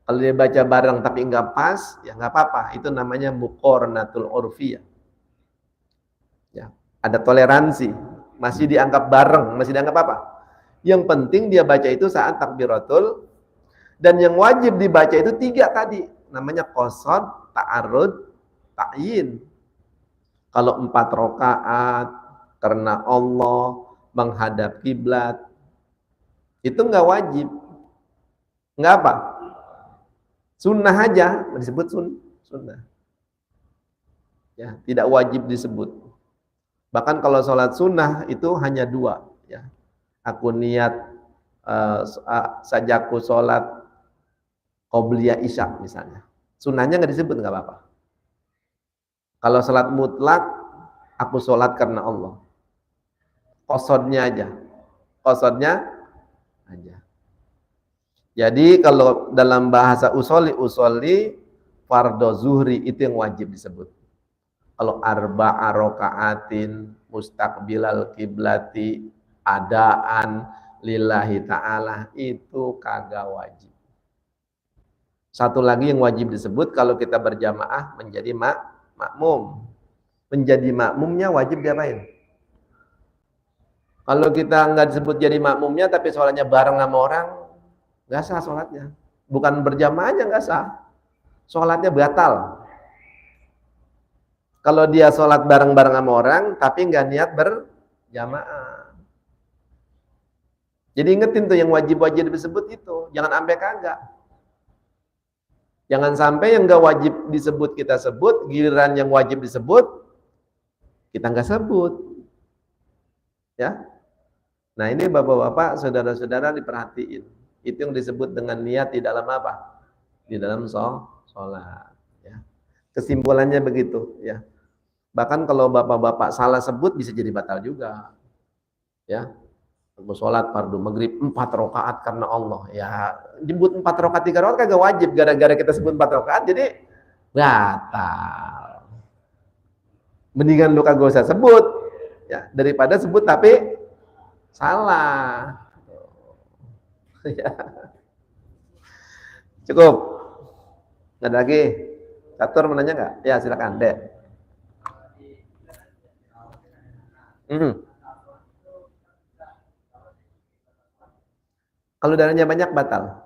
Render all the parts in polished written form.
Kalau dia baca bareng tapi nggak pas, ya nggak apa-apa. Itu namanya muqaranatul urfiyah. Ya, ada toleransi, masih dianggap bareng, masih dianggap apa? Yang penting dia baca itu saat takbiratul, dan yang wajib dibaca itu 3 tadi, namanya qasad, ta'arud, ta'yin. Kalau 4 rakaat karena Allah menghadap kiblat, itu nggak wajib, nggak apa? Sunnah aja disebut sunnah. Ya, tidak wajib disebut. Bahkan kalau sholat sunnah itu hanya 2. Ya, aku niat sajaku sholat qobliyah isya misalnya. Sunnahnya nggak disebut, nggak apa-apa. Kalau sholat mutlak, aku sholat karena Allah. Qasodnya aja. Qasodnya aja. Jadi kalau dalam bahasa usoli fardhu zuhri itu yang wajib disebut. Kalau arba'a raka'atin mustaqbilal kiblati adaan lillahi ta'ala itu kagak wajib. Satu lagi yang wajib disebut kalau kita berjamaah menjadi makmum. Menjadi makmumnya wajib diapain? Kalau kita nggak disebut jadi makmumnya tapi sholatnya bareng sama orang, nggak sah sholatnya. Bukan berjamaahnya nggak sah, sholatnya batal. Kalau dia sholat bareng-bareng sama orang tapi nggak niat berjamaah. Jadi ingetin tuh yang wajib-wajib disebut itu, jangan sampai kagak. Jangan sampai yang nggak wajib disebut kita sebut, giliran yang wajib disebut kita nggak sebut. Ya. Nah ini bapak-bapak, saudara-saudara diperhatiin. Itu yang disebut dengan niat di dalam apa? Di dalam sholat. Ya. Kesimpulannya begitu. Ya. Bahkan kalau bapak-bapak salah sebut bisa jadi batal juga. Ya. Aku sholat fardu maghrib 4 rakaat karena Allah. Ya, jemput 4 rakaat 3 rakaat kagak wajib, gara-gara kita sebut 4 rakaat jadi batal. Mendingan lu kagak usah sebut ya, daripada sebut tapi salah. Ya. Cukup. Nggak ada lagi? Catur mau nanya nggak? Ya silakan, Dek. Kalau darahnya banyak batal.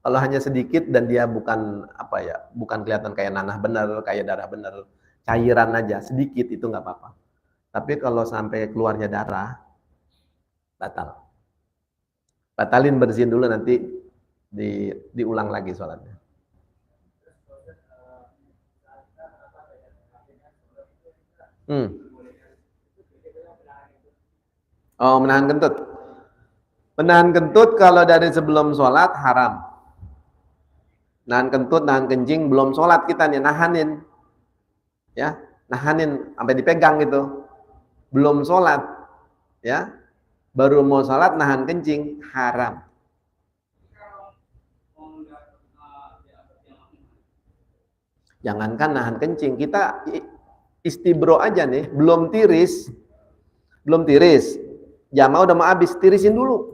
Kalau hanya sedikit dan dia bukan apa ya, bukan kelihatan kayak nanah bener, kayak darah bener, cairan aja sedikit itu nggak apa-apa. Tapi kalau sampai keluarnya darah, batal. Batalin, bersihin dulu, nanti diulang lagi sholatnya. Oh, menahan kentut. Menahan kentut kalau dari sebelum sholat haram. Nahan kentut, nahan kencing belum sholat kita nih, nahanin. Ya, nahanin sampai dipegang gitu. Belum sholat. Ya. Baru mau sholat nahan kencing, haram. Jangankan nahan kencing, kita istibro aja nih, belum tiris. Jamaah udah mau habis, tirisin dulu.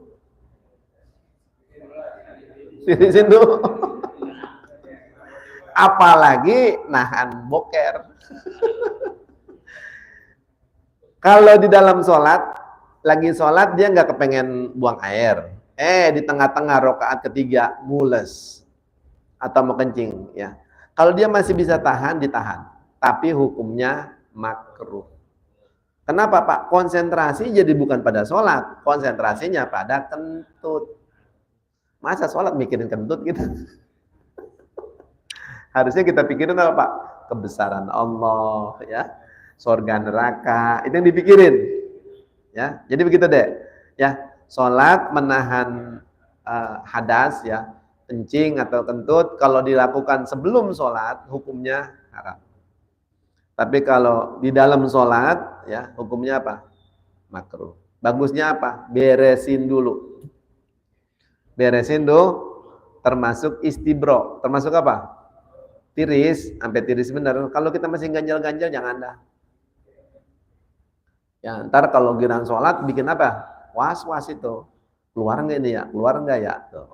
Apalagi nahan boker. Kalau di dalam sholat, lagi sholat dia nggak kepengen buang air. Di tengah-tengah rakaat ketiga mules atau mau kencing, ya. Kalau dia masih bisa tahan, ditahan. Tapi hukumnya makruh. Kenapa, Pak? Konsentrasi jadi bukan pada sholat, konsentrasinya pada kentut. Masa sholat mikirin kentut gitu? Harusnya kita pikirin apa, Pak? Kebesaran Allah, ya, surga neraka, itu yang dipikirin. Ya, jadi begitu deh. Ya, sholat menahan hadas, ya, kencing atau kentut, kalau dilakukan sebelum sholat, hukumnya haram. Tapi kalau di dalam sholat, ya, hukumnya apa? Makruh. Bagusnya apa? Beresin dulu. Beresin dulu, termasuk istibro. Termasuk apa? Tiris, sampai tiris benar. Kalau kita masih ganjal-ganjal, jangan dah. Ya, ntar kalau giliran sholat bikin apa? Was-was itu. Keluar nggak ini ya? Keluar nggak ya? Tuh.